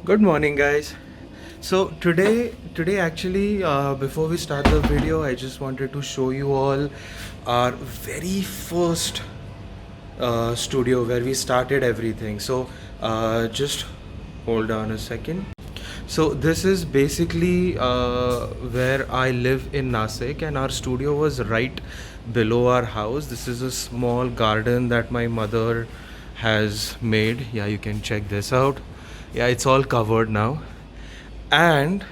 Good morning, guys. So today actually, before we start the video, I just wanted to show you all our very first studio where we started everything. Just hold on a second. So this is basically where I live in Nasik, and our studio was right below our house. This is a small garden that my mother has made. Yeah, you can check this out. Yeah, it's all covered now. And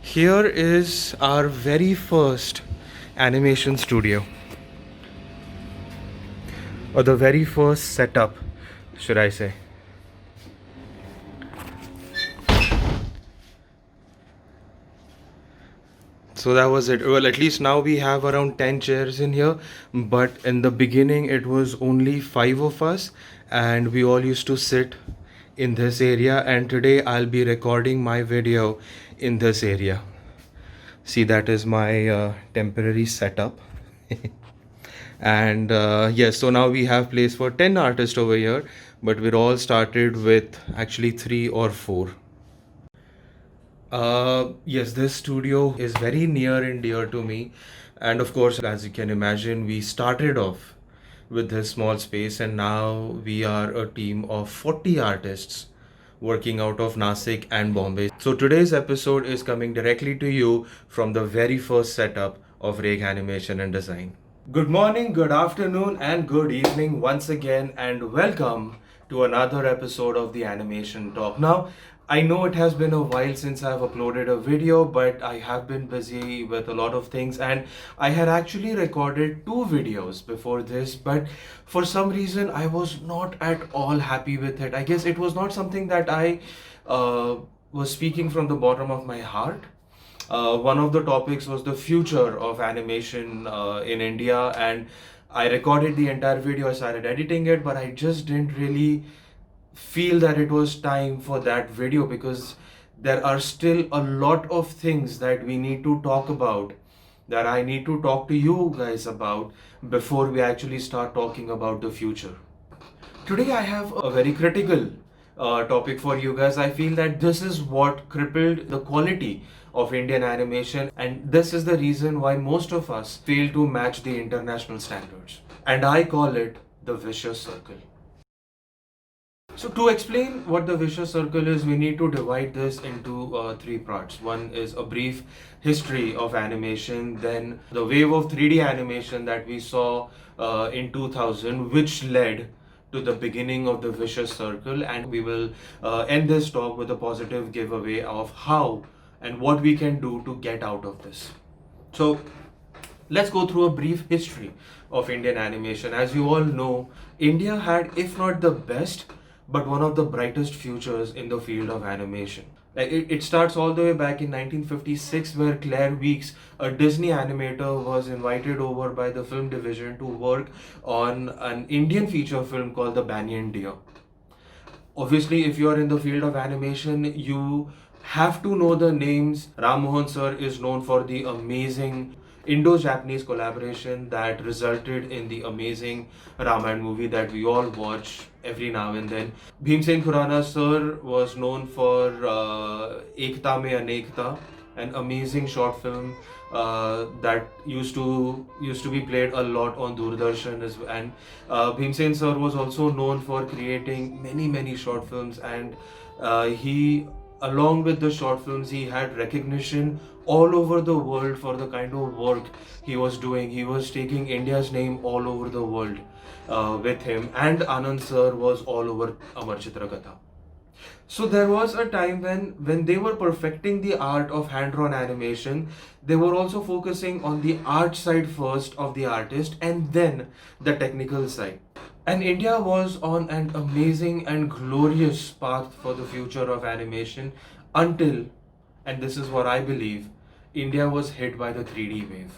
here is our very first animation studio, or the very first setup, should I say. So that was it. Well, at least now we have around 10 chairs in here, but in the beginning it was only 5 of us, and we all used to sit in this area. And today I'll be recording my video in this area. See, that is my temporary setup. And yes, so now we have place for 10 artists over here, but we're all started with actually 3 or 4. Yes, this studio is very near and dear to me. And of course, as you can imagine, we started off with this small space, and now we are a team of 40 artists working out of Nasik and Bombay. So today's episode is coming directly to you from the very first setup of Reg Animation and Design. Good morning, good afternoon, and good evening once again, and welcome to another episode of the Animation Talk. Now, I know it has been a while since I've uploaded a video, but I have been busy with a lot of things, and I had actually recorded 2 videos before this, but for some reason I was not at all happy with it. I guess it was not something that I was speaking from the bottom of my heart. One of the topics was the future of animation in India, and I recorded the entire video. I started editing it, but I just didn't really feel that it was time for that video because there are still a lot of things that we need to talk about, that I need to talk to you guys about before we actually start talking about the future. Today, I have a very critical topic for you guys. I feel that this is what crippled the quality of Indian animation, and this is the reason why most of us fail to match the international standards. And I call it the vicious circle. So, to explain what the vicious circle is, we need to divide this into 3 parts. One is a brief history of animation, then the wave of 3D animation that we saw in 2000, which led to the beginning of the vicious circle, and we will end this talk with a positive giveaway of how and what we can do to get out of this. So, let's go through a brief history of Indian animation. As you all know, India had, if not the best, but one of the brightest futures in the field of animation. Like it starts all the way back in 1956, where Claire Weeks, a Disney animator, was invited over by the film division to work on an Indian feature film called The Banyan Deer. Obviously, if you are in the field of animation, you have to know the names. Ram Mohan sir is known for the amazing Indo-Japanese collaboration that resulted in the amazing Ramayana movie that we all watch every now and then. Bhimsen Khurana sir was known for Ekta Mein Anekta, an amazing short film that used to be played a lot on Doordarshan as well. And Bhimsen sir was also known for creating many short films, and he, along with the short films, he had recognition all over the world for the kind of work he was doing. He was taking India's name all over the world with him, and Anand sir was all over Amar Chitra Katha. So there was a time when they were perfecting the art of hand-drawn animation, they were also focusing on the art side first of the artist and then the technical side. And India was on an amazing and glorious path for the future of animation until, and this is what I believe, India was hit by the 3D wave.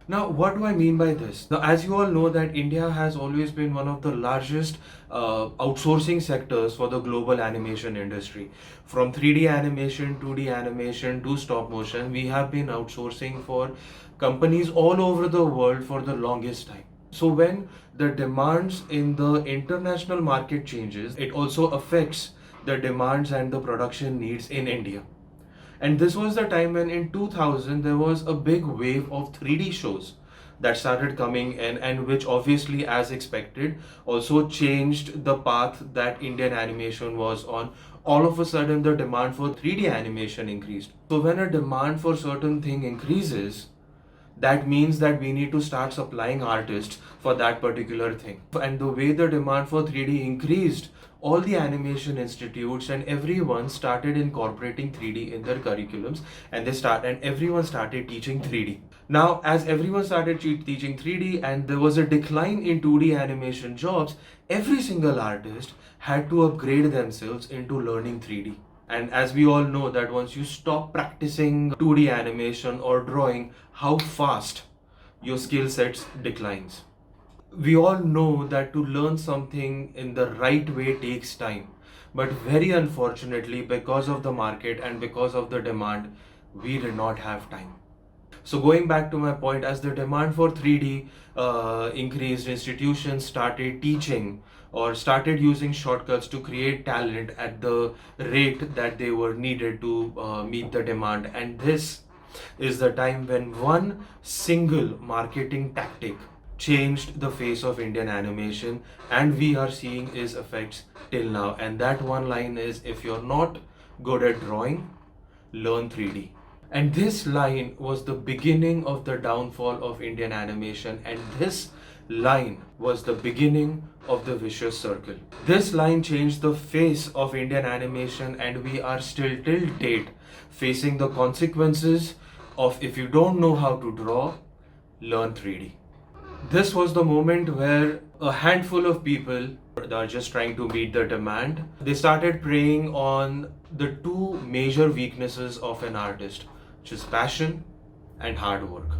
Now, what do I mean by this? Now, as you all know, that India has always been one of the largest outsourcing sectors for the global animation industry. From 3D animation, 2D animation to stop motion, we have been outsourcing for companies all over the world for the longest time. So when the demands in the international market changes, it also affects the demands and the production needs in India. And this was the time when in 2000 there was a big wave of 3D shows that started coming in, and which obviously, as expected, also changed the path that Indian animation was on. All of a sudden, the demand for 3D animation increased. So when a demand for certain thing increases, that means that we need to start supplying artists for that particular thing. And the way the demand for 3D increased, all the animation institutes and everyone started incorporating 3D in their curriculums, and everyone started teaching 3D. Now, as everyone started teaching 3D and there was a decline in 2D animation jobs, every single artist had to upgrade themselves into learning 3D. And as we all know that once you stop practicing 2D animation or drawing, how fast your skill sets declines. We all know that to learn something in the right way takes time. But very unfortunately, because of the market and because of the demand, we did not have time. So going back to my point, as the demand for 3D increased, institutions started teaching or started using shortcuts to create talent at the rate that they were needed to meet the demand. And this is the time when one single marketing tactic changed the face of Indian animation, and we are seeing its effects till now. And that one line is, if you're not good at drawing, learn 3D. And this line was the beginning of the downfall of Indian animation, and this line was the beginning of the vicious circle. This line changed the face of Indian animation, and we are still till date facing the consequences of, if you don't know how to draw, learn 3D. This was the moment where a handful of people that are just trying to meet the demand, they started preying on the two major weaknesses of an artist, which is passion and hard work.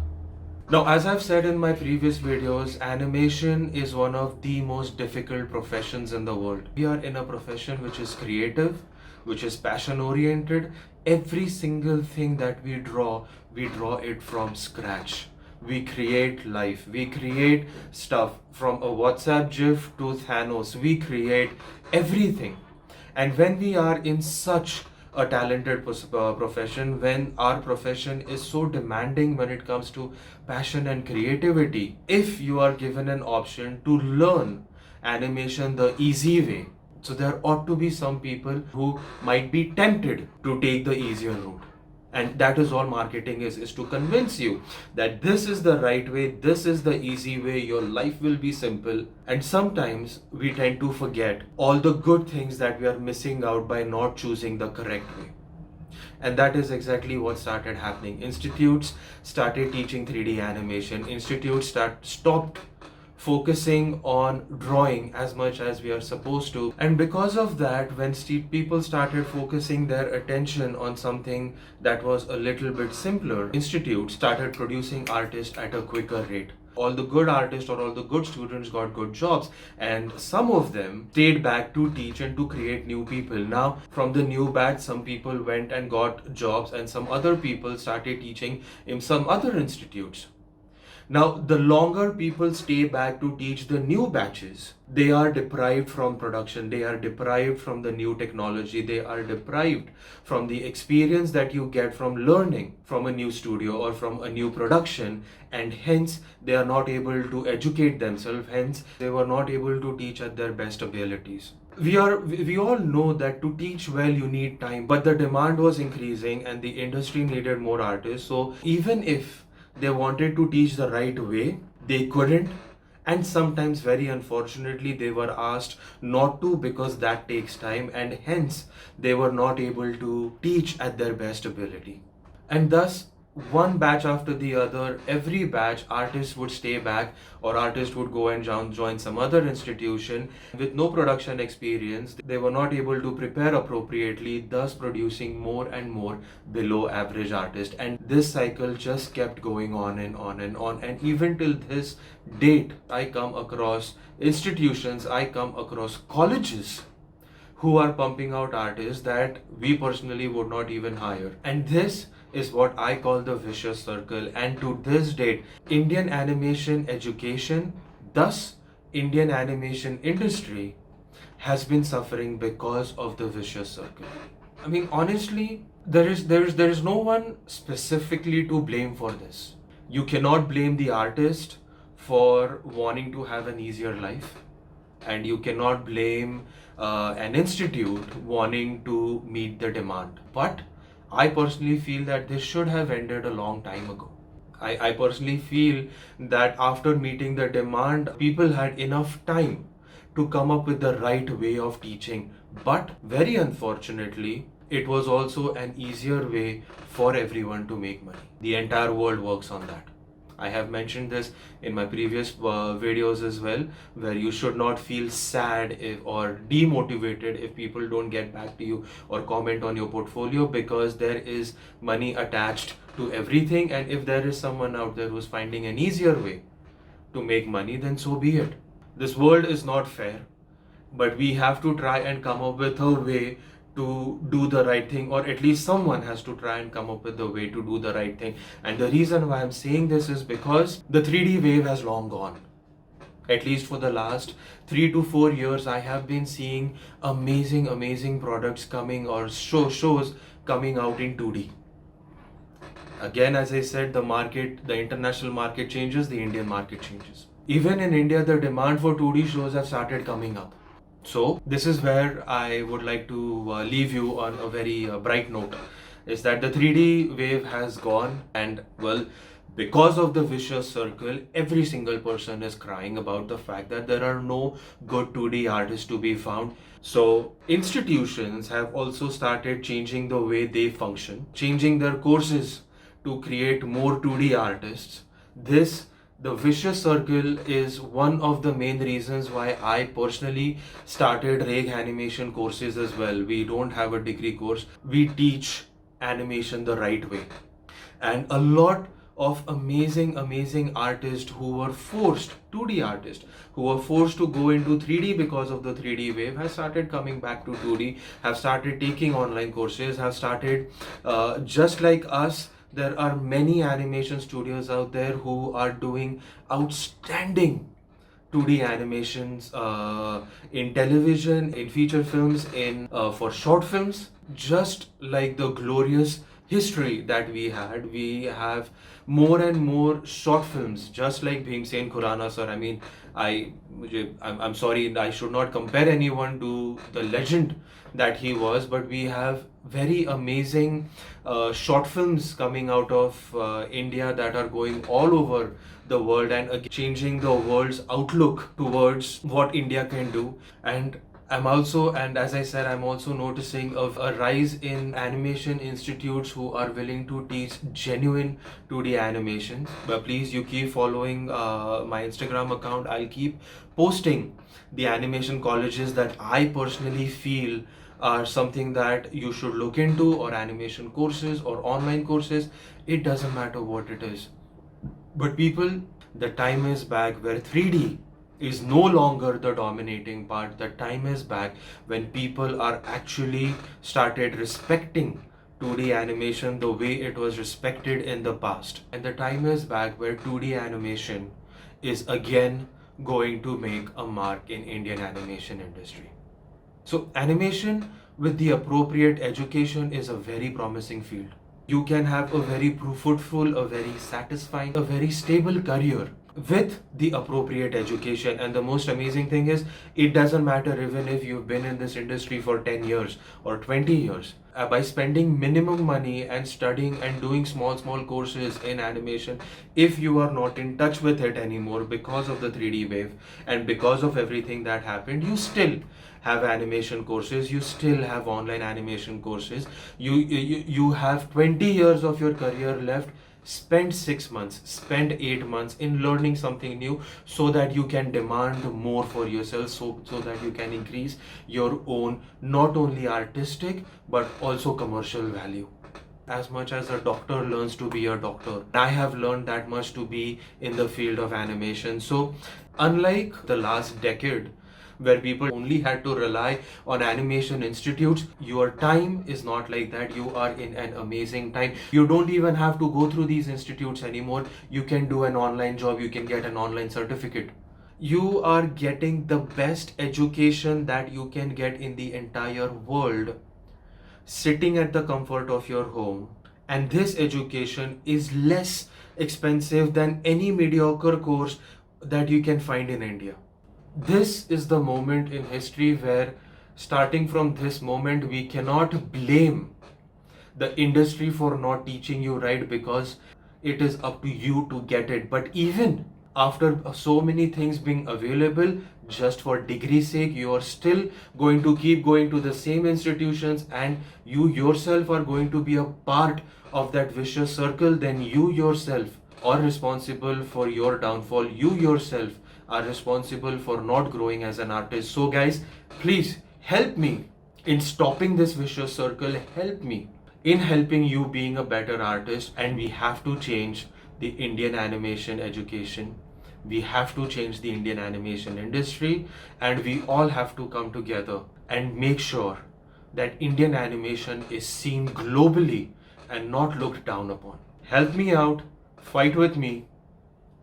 Now, as I've said in my previous videos, animation is one of the most difficult professions in the world. We are in a profession which is creative, which is passion oriented. Every single thing that we draw it from scratch. We create life, we create stuff from a WhatsApp GIF to Thanos, we create everything. And when we are in such a talented profession, when our profession is so demanding when it comes to passion and creativity, if you are given an option to learn animation the easy way, so there ought to be some people who might be tempted to take the easier route. And that is all marketing is to convince you that this is the right way, this is the easy way, your life will be simple. And sometimes we tend to forget all the good things that we are missing out by not choosing the correct way. And that is exactly what started happening. Institutes started teaching 3D animation. Institutes stopped focusing on drawing as much as we are supposed to. And because of that, when people started focusing their attention on something that was a little bit simpler, institutes started producing artists at a quicker rate. All the good artists or all the good students got good jobs, and some of them stayed back to teach and to create new people. Now, from the new batch, some people went and got jobs, and some other people started teaching in some other institutes. Now, the longer people stay back to teach the new batches, they are deprived from production, they are deprived from the new technology, they are deprived from the experience that you get from learning from a new studio or from a new production, and hence they are not able to educate themselves, hence they were not able to teach at their best abilities. We all know that to teach well you need time, but the demand was increasing and the industry needed more artists. So even if they wanted to teach the right way, they couldn't, and sometimes, very unfortunately, they were asked not to because that takes time, and hence they were not able to teach at their best ability. And thus, one batch after the other, every batch, artists would stay back or artists would go and join some other institution with no production experience. They were not able to prepare appropriately, thus producing more and more below average artists. And this cycle just kept going on and on and on. And even till this date, I come across institutions, I come across colleges who are pumping out artists that we personally would not even hire. And this is what I call the vicious circle. And to this date, Indian animation education, thus Indian animation industry, has been suffering because of the vicious circle. I mean, honestly, there is no one specifically to blame for this. You cannot blame the artist for wanting to have an easier life, and you cannot blame an institute wanting to meet the demand. But I personally feel that this should have ended a long time ago. I personally feel that after meeting the demand, people had enough time to come up with the right way of teaching. But very unfortunately, it was also an easier way for everyone to make money. The entire world works on that. I have mentioned this in my previous videos as well, where you should not feel sad or demotivated if people don't get back to you or comment on your portfolio, because there is money attached to everything. And if there is someone out there who's finding an easier way to make money, then so be it. This world is not fair, but we have to try and come up with a way to do the right thing, or at least someone has to try and come up with the way to do the right thing. And the reason why I'm saying this is because the 3D wave has long gone. At least for the last 3 to 4 years, I have been seeing amazing products coming, or shows coming out in 2D. Again, as I said, the international market changes, the Indian market changes. Even in India, the demand for 2D shows have started coming up. So this is where I would like to leave you on a very bright note, is that the 3D wave has gone, and well, because of the vicious circle, every single person is crying about the fact that there are no good 2D artists to be found. So institutions have also started changing the way they function, changing their courses to create more 2D artists. The vicious circle is one of the main reasons why I personally started Reg animation courses as well. We don't have a degree course, we teach animation the right way. And a lot of amazing artists who were forced, 2D artists, who were forced to go into 3D because of the 3D wave, have started coming back to 2D, have started taking online courses, have started, just like us, there are many animation studios out there who are doing outstanding 2D animations in television, in feature films, in for short films. Just like the glorious history that we have more and more short films, just like Bhimsen Khurana sir. I mean, I'm sorry, I should not compare anyone to the legend that he was, but we have very amazing short films coming out of India that are going all over the world, and again, changing the world's outlook towards what India can do. And as I said, I'm also noticing of a rise in animation institutes who are willing to teach genuine 2D animations. But please, you keep following my Instagram account. I'll keep posting the animation colleges that I personally feel are something that you should look into, or animation courses or online courses. It doesn't matter what it is. But people, the time is back where 3D is no longer the dominating part. The time is back when people are actually started respecting 2D animation the way it was respected in the past. And the time is back where 2D animation is again going to make a mark in Indian animation industry. So animation with the appropriate education is a very promising field. You can have a very fruitful, a very satisfying, a very stable career with the appropriate education. And the most amazing thing is, it doesn't matter even if you've been in this industry for 10 years or 20 years. By spending minimum money and studying and doing small courses in animation, if you are not in touch with it anymore because of the 3D wave and because of everything that happened, you still have animation courses, you still have online animation courses. You have 20 years of your career left. Spend 6 months, spend 8 months in learning something new, so that you can demand more for yourself, so that you can increase your own not only artistic but also commercial value. As much as a doctor learns to be a doctor, I have learned that much to be in the field of animation. So unlike the last decade, where people only had to rely on animation institutes, your time is not like that. You are in an amazing time. You don't even have to go through these institutes anymore. You can do an online job, you can get an online certificate. You are getting the best education that you can get in the entire world sitting at the comfort of your home. And this education is less expensive than any mediocre course that you can find in India. This is the moment in history where, starting from this moment, we cannot blame the industry for not teaching you right, because it is up to you to get it. But even after so many things being available, just for degree sake, you are still going to keep going to the same institutions, and you yourself are going to be a part of that vicious circle. Then you yourself are responsible for your downfall. You yourself are responsible for not growing as an artist. So guys, please help me in stopping this vicious circle. Help me in helping you being a better artist. And we have to change the Indian animation education. We have to change the Indian animation industry, and we all have to come together and make sure that Indian animation is seen globally and not looked down upon. Help me out, fight with me,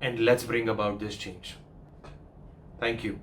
and let's bring about this change. Thank you.